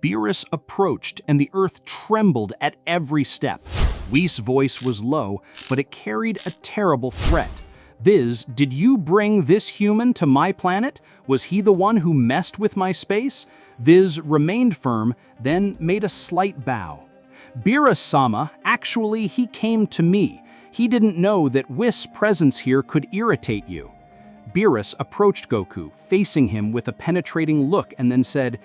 Beerus approached, and the earth trembled at every step. Whis' voice was low, but it carried a terrible threat. "Viz, did you bring this human to my planet? Was he the one who messed with my space?" Viz remained firm, then made a slight bow. "Beerus-sama, actually he came to me. He didn't know that Whis' presence here could irritate you." Beerus approached Goku, facing him with a penetrating look, and then said,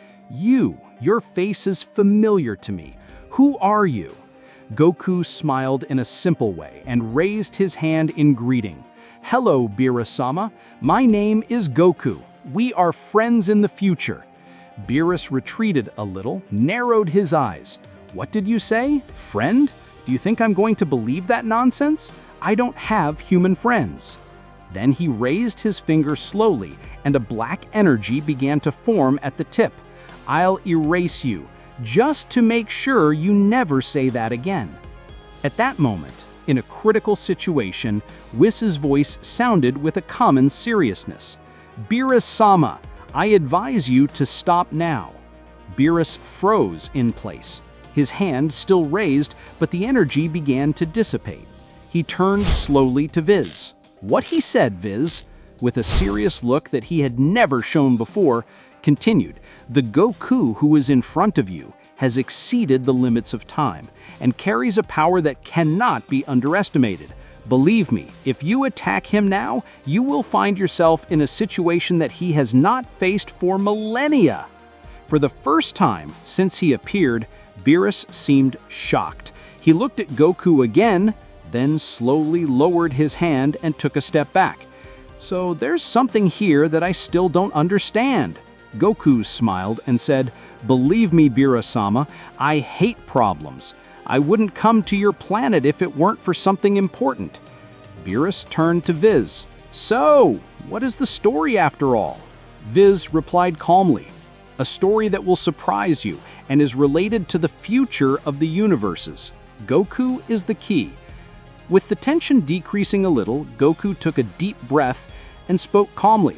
Your face is familiar to me. Who are you?" Goku smiled in a simple way and raised his hand in greeting. "Hello, Beerus-sama. My name is Goku. We are friends in the future." Beerus retreated a little, narrowed his eyes. "What did you say? Friend? Do you think I'm going to believe that nonsense? I don't have human friends." Then he raised his finger slowly, and a black energy began to form at the tip. "I'll erase you, just to make sure you never say that again." At that moment, in a critical situation, Whis' voice sounded with a common seriousness. "Beerus-sama, I advise you to stop now." Beerus froze in place, his hand still raised, but the energy began to dissipate. He turned slowly to Viz. "What he said, Viz," with a serious look that he had never shown before, continued, "The Goku who is in front of you has exceeded the limits of time and carries a power that cannot be underestimated. Believe me, if you attack him now, you will find yourself in a situation that he has not faced for millennia." For the first time since he appeared, Beerus seemed shocked. He looked at Goku again, then slowly lowered his hand and took a step back. "So there's something here that I still don't understand." Goku smiled and said, "Believe me, Beerus-sama, I hate problems. I wouldn't come to your planet if it weren't for something important." Beerus turned to Viz. "So, what is the story after all?" Viz replied calmly, "A story that will surprise you and is related to the future of the universes. Goku is the key." With the tension decreasing a little, Goku took a deep breath and spoke calmly.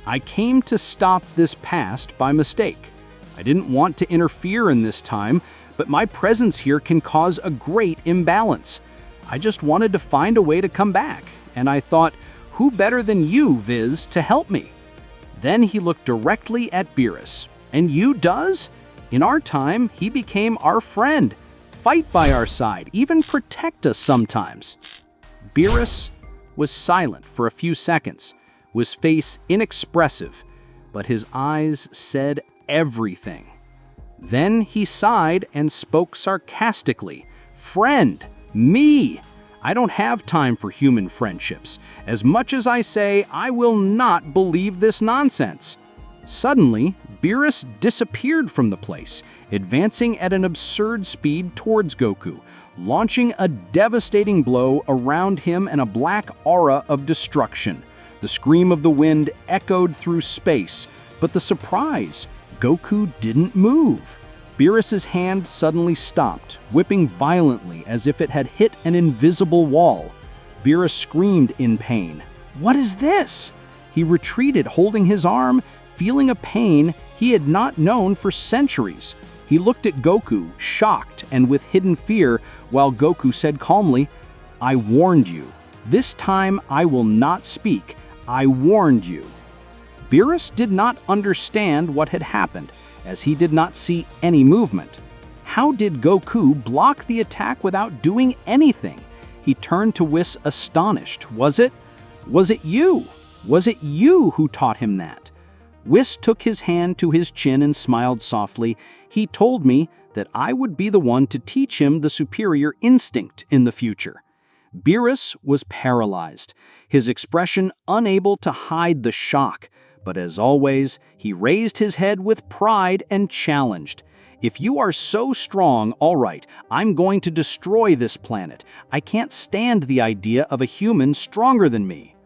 "I came to stop this past by mistake. I didn't want to interfere in this time, but my presence here can cause a great imbalance. I just wanted to find a way to come back, and I thought, who better than you, Viz, to help me?" Then he looked directly at Beerus. "And you does? In our time, he became our friend. Fight by our side, even protect us sometimes." Beerus was silent for a few seconds, his face inexpressive, but his eyes said everything. Then he sighed and spoke sarcastically. "Friend, me! I don't have time for human friendships. As much as I say, I will not believe this nonsense." Suddenly, Beerus disappeared from the place, advancing at an absurd speed towards Goku, launching a devastating blow around him and a black aura of destruction. The scream of the wind echoed through space, but the surprise, Goku didn't move. Beerus' hand suddenly stopped, whipping violently as if it had hit an invisible wall. Beerus screamed in pain. "What is this?" He retreated, holding his arm, feeling a pain he had not known for centuries. He looked at Goku, shocked and with hidden fear, while Goku said calmly, "I warned you. This time I will not speak. I warned you." Beerus did not understand what had happened, as he did not see any movement. How did Goku block the attack without doing anything? He turned to Whis astonished. Was it you? Was it you who taught him that?" Whis took his hand to his chin and smiled softly. "He told me that I would be the one to teach him the superior instinct in the future." Beerus was paralyzed, his expression unable to hide the shock. But as always, he raised his head with pride and challenged. "If you are so strong, all right, I'm going to destroy this planet. I can't stand the idea of a human stronger than me."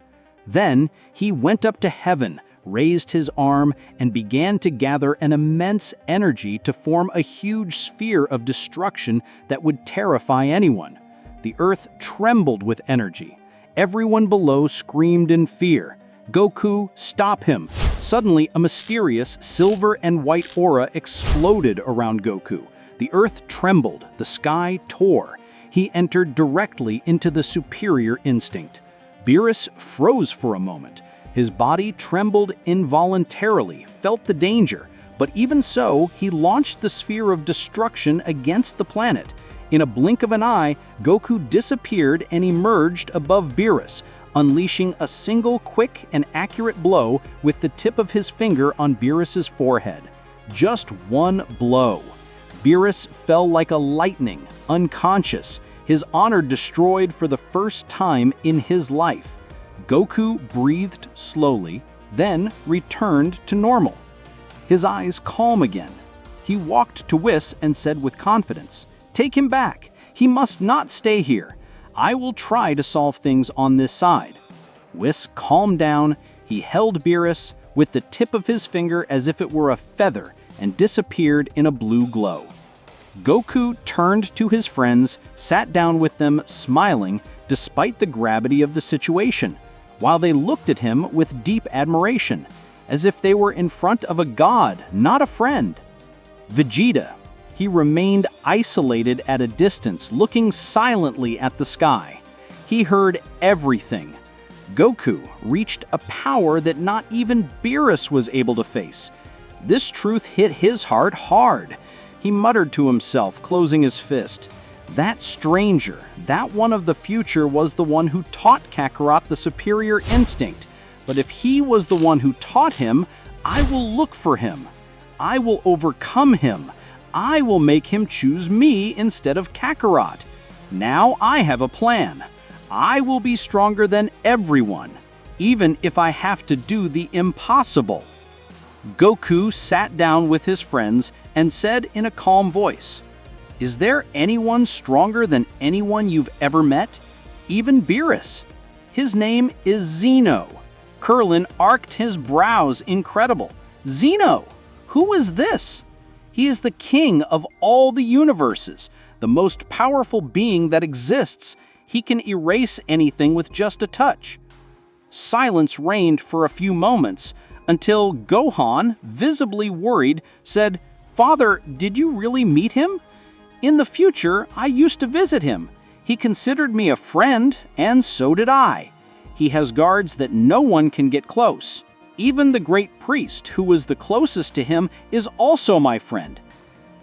Then he went up to heaven, raised his arm, and began to gather an immense energy to form a huge sphere of destruction that would terrify anyone. The earth trembled with energy. Everyone below screamed in fear. "Goku, stop him!" Suddenly, a mysterious silver and white aura exploded around Goku. The earth trembled, the sky tore. He entered directly into the superior instinct. Beerus froze for a moment. His body trembled involuntarily, felt the danger, but even so, he launched the sphere of destruction against the planet. In a blink of an eye, Goku disappeared and emerged above Beerus, unleashing a single quick and accurate blow with the tip of his finger on Beerus's forehead. Just one blow. Beerus fell like a lightning, unconscious, his honor destroyed for the first time in his life. Goku breathed slowly, then returned to normal. His eyes calm again. He walked to Whis and said with confidence, "Take him back. He must not stay here. I will try to solve things on this side." Whis calmed down. He held Beerus with the tip of his finger as if it were a feather and disappeared in a blue glow. Goku turned to his friends, sat down with them, smiling despite the gravity of the situation, while they looked at him with deep admiration, as if they were in front of a god, not a friend. Vegeta. He remained isolated at a distance, looking silently at the sky. He heard everything. Goku reached a power that not even Beerus was able to face. This truth hit his heart hard. He muttered to himself, closing his fist. That stranger, that one of the future, was the one who taught Kakarot the superior instinct. But if he was the one who taught him, I will look for him. I will overcome him. I will make him choose me instead of Kakarot. Now I have a plan. I will be stronger than everyone, even if I have to do the impossible. Goku sat down with his friends and said in a calm voice, "Is there anyone stronger than anyone you've ever met? Even Beerus. His name is Zeno." Krillin arched his brows, incredible. "Zeno? Who is this?" "He is the king of all the universes, the most powerful being that exists. He can erase anything with just a touch." Silence reigned for a few moments until Gohan, visibly worried, said, "Father, did you really meet him? In the future, I used to visit him. He considered me a friend, and so did I. He has guards that no one can get close. Even the great priest, who was the closest to him, is also my friend."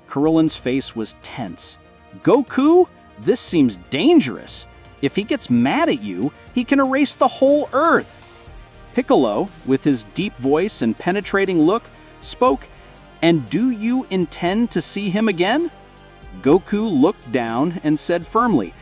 Krillin's face was tense. "Goku, this seems dangerous. If he gets mad at you, he can erase the whole Earth." Piccolo, with his deep voice and penetrating look, spoke, "And do you intend to see him again?" Goku looked down and said firmly,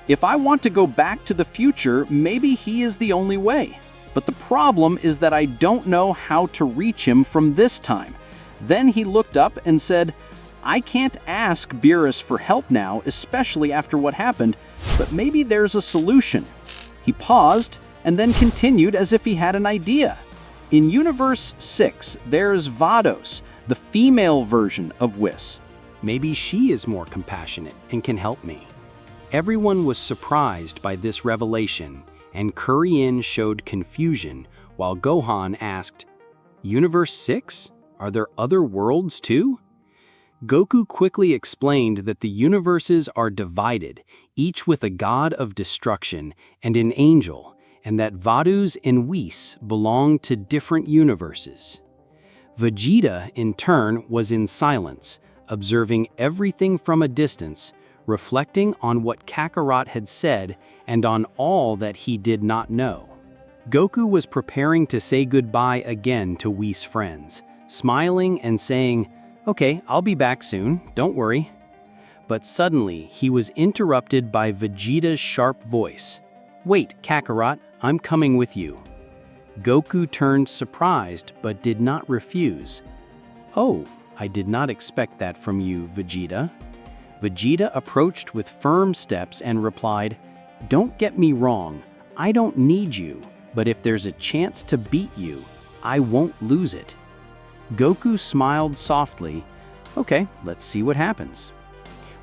"If I want to go back to the future, maybe he is the only way. But the problem is that I don't know how to reach him from this time." Then he looked up and said, "I can't ask Beerus for help now, especially after what happened, but maybe there's a solution." He paused and then continued as if he had an idea. "In Universe 6, there's Vados, the female version of Whis. Maybe she is more compassionate and can help me." Everyone was surprised by this revelation, and Kuririn showed confusion while Gohan asked, "Universe 6? Are there other worlds too?" Goku quickly explained that the universes are divided, each with a god of destruction and an angel, and that Vadus and Whis belong to different universes. Vegeta, in turn, was in silence, observing everything from a distance, reflecting on what Kakarot had said and on all that he did not know. Goku was preparing to say goodbye again to Whis' friends, smiling and saying, "Okay, I'll be back soon, don't worry." But suddenly, he was interrupted by Vegeta's sharp voice. "Wait, Kakarot, I'm coming with you." Goku turned surprised but did not refuse. "Oh, I did not expect that from you, Vegeta." Vegeta approached with firm steps and replied, "Don't get me wrong, I don't need you, but if there's a chance to beat you, I won't lose it." Goku smiled softly. "Okay, let's see what happens."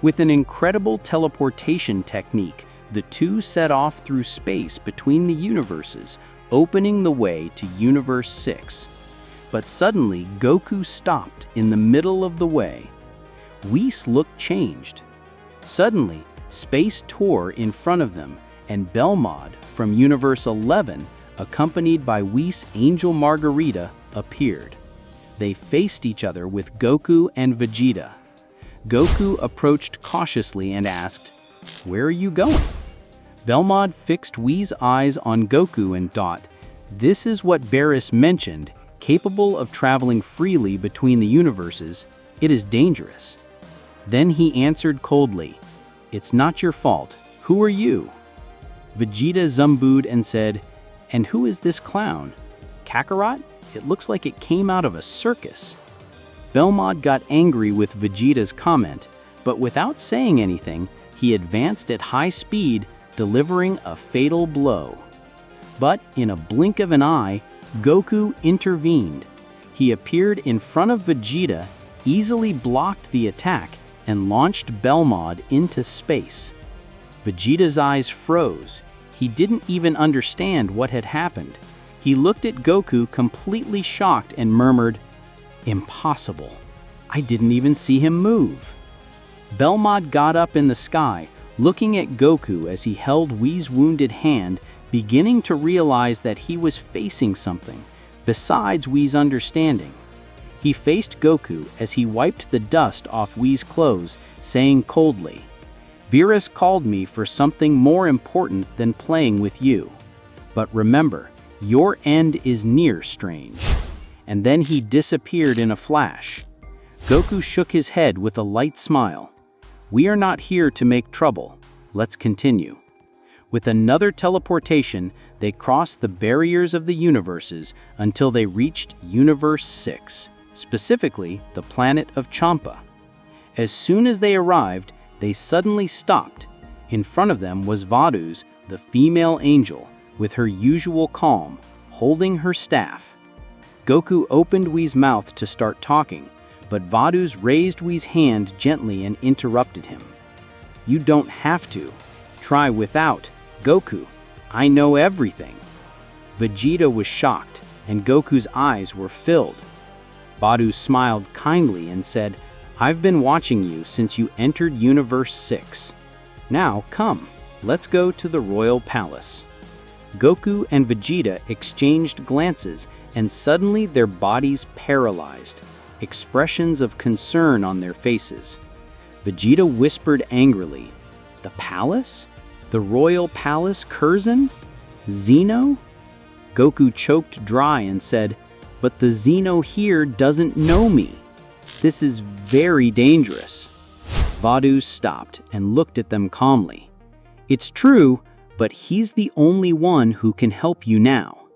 With an incredible teleportation technique, the two set off through space between the universes, opening the way to Universe 6. But suddenly, Goku stopped in the middle of the way. Whis looked changed. Suddenly, space tore in front of them, and Belmod from Universe 11, accompanied by Whis' Angel Margarita, appeared. They faced each other with Goku and Vegeta. Goku approached cautiously and asked, "Where are you going?" Belmod fixed Whis' eyes on Goku and thought, "This is what Beerus mentioned, capable of traveling freely between the universes. It is dangerous." Then he answered coldly, "It's not your fault. Who are you?" Vegeta zumbooed and said, "And who is this clown? Kakarot? It looks like it came out of a circus." Belmod got angry with Vegeta's comment, but without saying anything, he advanced at high speed, delivering a fatal blow. But in a blink of an eye, Goku intervened. He appeared in front of Vegeta, easily blocked the attack, and launched Belmod into space. Vegeta's eyes froze. He didn't even understand what had happened. He looked at Goku completely shocked and murmured, "Impossible. I didn't even see him move." Belmod got up in the sky, looking at Goku as he held Whis' wounded hand, beginning to realize that he was facing something besides Whis' understanding. He faced Goku as he wiped the dust off Whis' clothes, saying coldly, "Beerus called me for something more important than playing with you. But remember, your end is near, strange." And then he disappeared in a flash. Goku shook his head with a light smile. "We are not here to make trouble. Let's continue." With another teleportation, they crossed the barriers of the universes until they reached Universe 6, specifically the planet of Champa. As soon as they arrived, they suddenly stopped. In front of them was Vaduz, the female angel, with her usual calm, holding her staff. Goku opened Whis' mouth to start talking, but Vaduz raised Whis' hand gently and interrupted him. "You don't have to. Try without, Goku. I know everything." Vegeta was shocked, and Goku's eyes were filled. Vaduz smiled kindly and said, "I've been watching you since you entered Universe 6. Now come, let's go to the Royal Palace." Goku and Vegeta exchanged glances, and suddenly their bodies paralyzed, expressions of concern on their faces. Vegeta whispered angrily, "The palace? The Royal Palace, Curzon? Xeno?" Goku choked dry and said, "But the Xeno here doesn't know me. This is very dangerous." Vaduz stopped and looked at them calmly. "It's true, but he's the only one who can help you now."